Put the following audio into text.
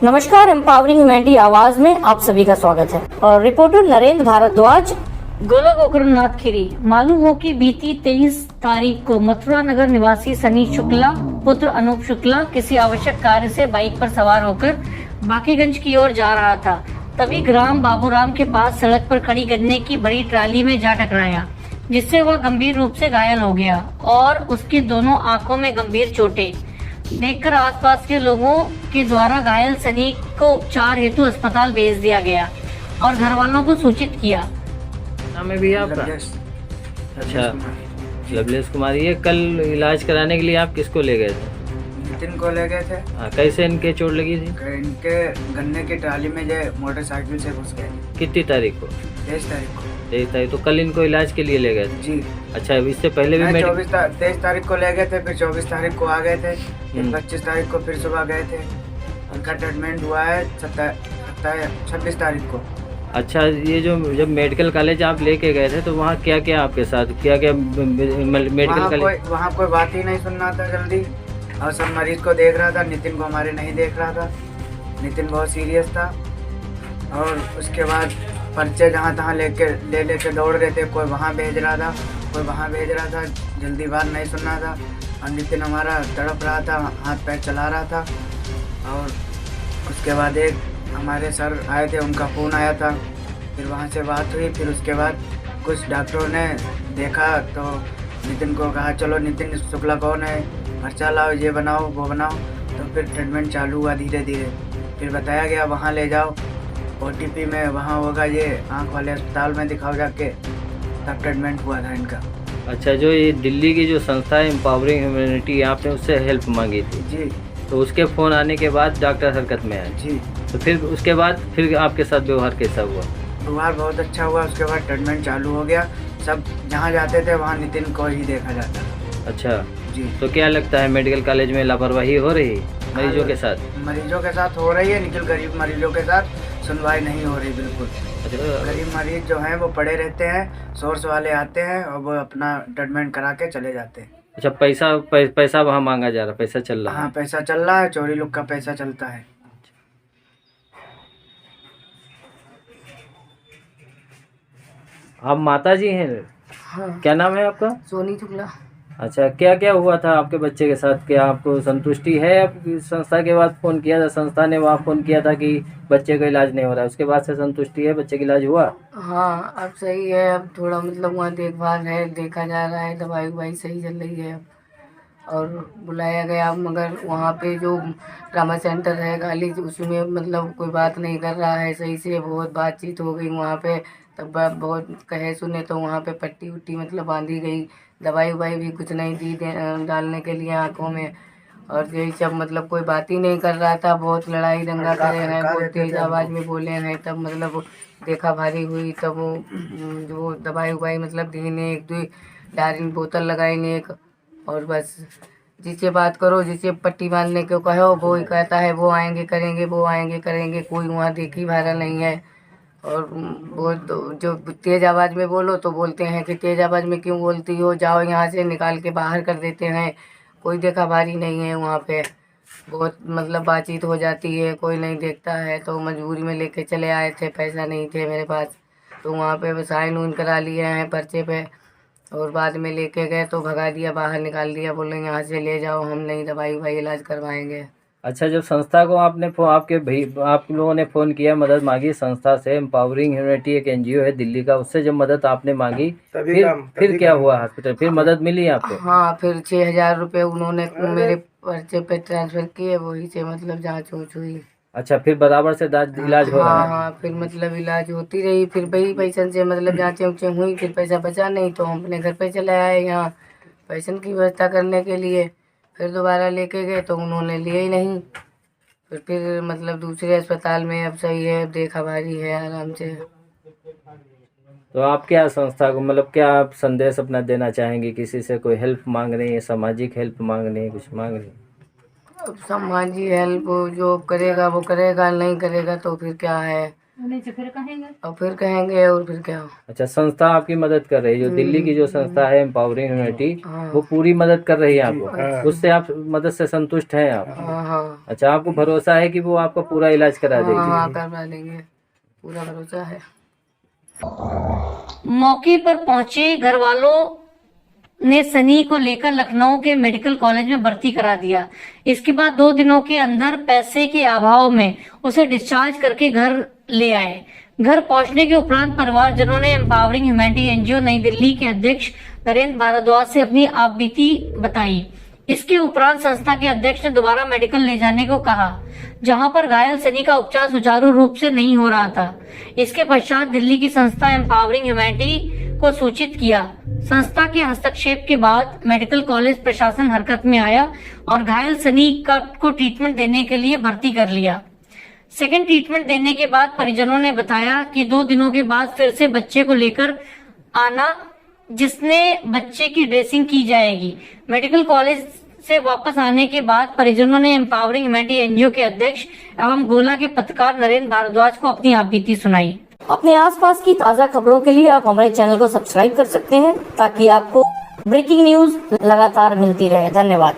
नमस्कार, empowering humanity आवाज में आप सभी का स्वागत है। और रिपोर्टर नरेंद्र भारद्वाज, गोलक गोकर्णनाथ खीरी। मालूम हो कि बीती 23 तारीख को मथुरा नगर निवासी सनी शुक्ला पुत्र अनूप शुक्ला किसी आवश्यक कार्य से बाइक पर सवार होकर बाकीगंज की ओर जा रहा था। तभी ग्राम बाबूराम के पास सड़क पर खड़ी गन्ने की बड़ी ट्राली में जा टकराया, जिससे वह गंभीर रूप से घायल हो गया और उसकी दोनों आंखों में गंभीर चोटें देखकर आसपास के लोगों के द्वारा घायल सनी को उपचार हेतु अस्पताल भेज दिया गया और घर वालों को सूचित किया। नाम है भैया आपका? अच्छा, लवलेश कुमार। ये कल इलाज कराने के लिए आप किसको ले गए थे? नितिन को ले गए थे। हाँ, कैसे इनके चोट लगी थी? इनके गन्ने की ट्राली में जो मोटरसाइकिल से घुस गए। कितनी तारीख को? 23 तारीख को। 23 तारीख। तो कल इनको इलाज के लिए ले गए थे? जी। अच्छा, इससे पहले भी 23 तारीख को ले गए थे, फिर 24 तारीख को आ गए थे, फिर 25 तारीख को फिर सुबह गए थे। उनका ट्रीटमेंट हुआ है 26 तारीख को। अच्छा, ये जो जब मेडिकल कॉलेज आप लेके गए थे तो वहाँ क्या क्या आपके साथ क्या क्या मेडिकल कॉलेज? वहाँ कोई बात ही नहीं सुन रहा था जल्दी, और सब मरीज को देख रहा था। नितिन को हमारे नहीं देख रहा था। नितिन बहुत सीरियस था। और उसके बाद पर्चे जहाँ तहाँ लेके दौड़ रहे थे। कोई वहाँ भेज रहा था, कोई वहाँ भेज रहा था। जल्दी बात नहीं सुनना था। और नितिन हमारा तड़प रहा था, हाथ पैर चला रहा था। और उसके बाद एक हमारे सर आए थे, उनका फ़ोन आया था। फिर वहाँ से बात हुई। फिर उसके बाद कुछ डॉक्टरों ने देखा तो नितिन को कहा, चलो नितिन शुक्ला कौन है, पर्चा लाओ, ये बनाओ वो बनाओ। तो फिर ट्रीटमेंट चालू हुआ धीरे धीरे। फिर बताया गया वहाँ ले जाओ, OTP में वहाँ होगा, ये आँख वाले अस्पताल में दिखाओ जाके। तब ट्रीटमेंट हुआ था इनका। अच्छा, जो ये दिल्ली की जो संस्था है एम्पावरिंग ह्यूमैनिटी, आपने उससे हेल्प मांगी थी? जी। तो उसके फ़ोन आने के बाद डॉक्टर हरकत में आए? जी। तो फिर उसके बाद फिर आपके साथ व्यवहार कैसा हुआ? व्यवहार बहुत अच्छा हुआ। उसके बाद ट्रीटमेंट चालू हो गया। सब जहाँ जाते थे वहाँ नितिन को ही देखा जाता था। अच्छा जी। तो क्या लगता है मेडिकल कॉलेज में लापरवाही हो रही है मरीजों के साथ? मरीजों के साथ हो रही है, लेकिन गरीब मरीजों के साथ सुनवाई नहीं हो रही बिल्कुल। अच्छा, गरीब मरीज जो हैं वो पड़े रहते हैं, सोर्स वाले आते हैं और वो अपना ट्रीटमेंट करा के चले जाते हैं। अच्छा, पैसा वहाँ मांगा जा रहा, पैसा चल रहा है? हाँ, पैसा चल रहा है। चोरी लोग का पैसा चलता है। आप माता जी हैं? हाँ। क्या नाम है आपका? सोनी शुक्ला। अच्छा, क्या क्या हुआ था आपके बच्चे के साथ? क्या आपको संतुष्टि है? आपकी संस्था के बाद फ़ोन किया था, संस्था ने वहाँ फ़ोन किया था कि बच्चे का इलाज नहीं हो रहा है, उसके बाद से संतुष्टि है, बच्चे का इलाज हुआ? हाँ, अब सही है। अब थोड़ा मतलब वहाँ देखभाल है, देखा जा रहा है, दवाई ववाई सही चल रही है अब। और बुलाया गया, मगर वहाँ पे जो ट्रामा सेंटर है गाली, उसमें मतलब कोई बात नहीं कर रहा है सही से। बहुत बातचीत हो गई वहाँ पे, तब बहुत कहे सुने तो वहाँ पे पट्टी उट्टी मतलब बांधी गई। दवाई ववाई भी कुछ नहीं दी डालने के लिए आँखों में। और यही सब मतलब कोई बात ही नहीं कर रहा था। बहुत लड़ाई दंगा करे हैं, बहुत तेज आवाज़ में बोले हैं। तब मतलब देखा भारी हुई, तब वो जो दवाई उवाई मतलब दी ने, 1-2 डायरिन बोतल लगाई ने एक। और बस जिससे बात करो, जिससे पट्टी बांधने को कहो, वो ही कहता है वो आएंगे करेंगे, वो आएंगे करेंगे। कोई वहाँ देखी भारा नहीं है। और वो जो तेज़ आवाज़ में बोलो तो बोलते हैं कि तेज़ आवाज़ में क्यों बोलती हो, जाओ यहाँ से, निकाल के बाहर कर देते हैं। कोई देखा भारी नहीं है वहाँ पे। बहुत मतलब बातचीत हो जाती है, कोई नहीं देखता है। तो मजबूरी में लेके चले आए थे, पैसा नहीं थे मेरे पास। तो वहाँ पे साइन उन करा लिए हैं पर्चे पे। और बाद में लेके गए तो भगा दिया, बाहर निकाल दिया। बोले यहाँ से ले जाओ, हम नहीं दवाई ववाई इलाज करवाएंगे। अच्छा, जब संस्था को आपके भाई आप लोगों ने फ़ोन किया, मदद मांगी संस्था से, एम्पावरिंग ह्यूमैनिटी एक NGO है दिल्ली का, उससे जब मदद आपने मांगी, फिर क्या हुआ हॉस्पिटल? फिर मदद मिली आपको? हाँ, फिर 6,000 रुपये उन्होंने मेरे पर्चे पे ट्रांसफ़र किए, वही से मतलब जाँच ऊँच हुई। अच्छा, फिर बराबर से इलाज हो रहा हाँ है? हाँ, फिर मतलब इलाज होती रही। फिर वही पैसन से मतलब जाँचें ऊँचें हुई। फिर पैसा बचा नहीं तो हम अपने घर पे चले आए यहाँ पैसन की व्यवस्था करने के लिए। फिर दोबारा लेके गए तो उन्होंने लिए ही नहीं। फिर मतलब दूसरे अस्पताल में अब सही है, देखा भारी है आराम से। तो आप क्या संस्था को मतलब क्या आप संदेश अपना देना चाहेंगे? किसी से कोई हेल्प मांग रही है, सामाजिक हेल्प मांग रही है, कुछ मांग रही है? अब सामाजिक हेल्प जो करेगा वो करेगा, नहीं करेगा तो फिर क्या है। और फिर कहेंगे और फिर क्या। अच्छा, संस्था आपकी मदद कर रही है, जो दिल्ली की जो संस्था है एम्पावरिंग ह्यूमैनिटी, वो पूरी मदद कर रही है आपको, उससे आप मदद से संतुष्ट हैं आप? हाँ हाँ अच्छा, आपको भरोसा है कि वो आपका पूरा इलाज करा देगी? हाँ करवा देंगे, पूरा भरोसा है। मौके पर पहुंचे घर वालों ने सनी को लेकर लखनऊ के मेडिकल कॉलेज में भर्ती करा दिया। इसके बाद 2 दिनों के अंदर पैसे के अभाव में उसे डिस्चार्ज करके घर ले आए। घर पहुंचने के उपरांत परिवारजनों ने एम्पावरिंग ह्यूमैनिटी एनजीओ नई दिल्ली के अध्यक्ष नरेंद्र भारद्वाज से अपनी आपबीती बताई। इसके उपरांत संस्था के अध्यक्ष ने दोबारा मेडिकल ले जाने को कहा, जहां पर घायल सनी का उपचार सुचारू रूप से नहीं हो रहा था। इसके पश्चात दिल्ली की संस्था एम्पावरिंग ह्यूमैनिटी को सूचित किया। संस्था के हस्तक्षेप के बाद मेडिकल कॉलेज प्रशासन हरकत में आया और घायल सनी को ट्रीटमेंट देने के लिए भर्ती कर लिया। सेकेंड ट्रीटमेंट देने के बाद परिजनों ने बताया कि 2 दिनों के बाद फिर से बच्चे को लेकर आना, जिसने बच्चे की ड्रेसिंग की जाएगी। मेडिकल कॉलेज से वापस आने के बाद परिजनों ने एम्पावरिंग ह्यूमैनिटी एनजीओ के अध्यक्ष एवं गोला के पत्रकार नरेंद्र भारद्वाज को अपनी आपबीती सुनाई। अपने आसपास की ताज़ा खबरों के लिए आप हमारे चैनल को सब्सक्राइब कर सकते हैं, ताकि आपको ब्रेकिंग न्यूज लगातार मिलती रहे। धन्यवाद।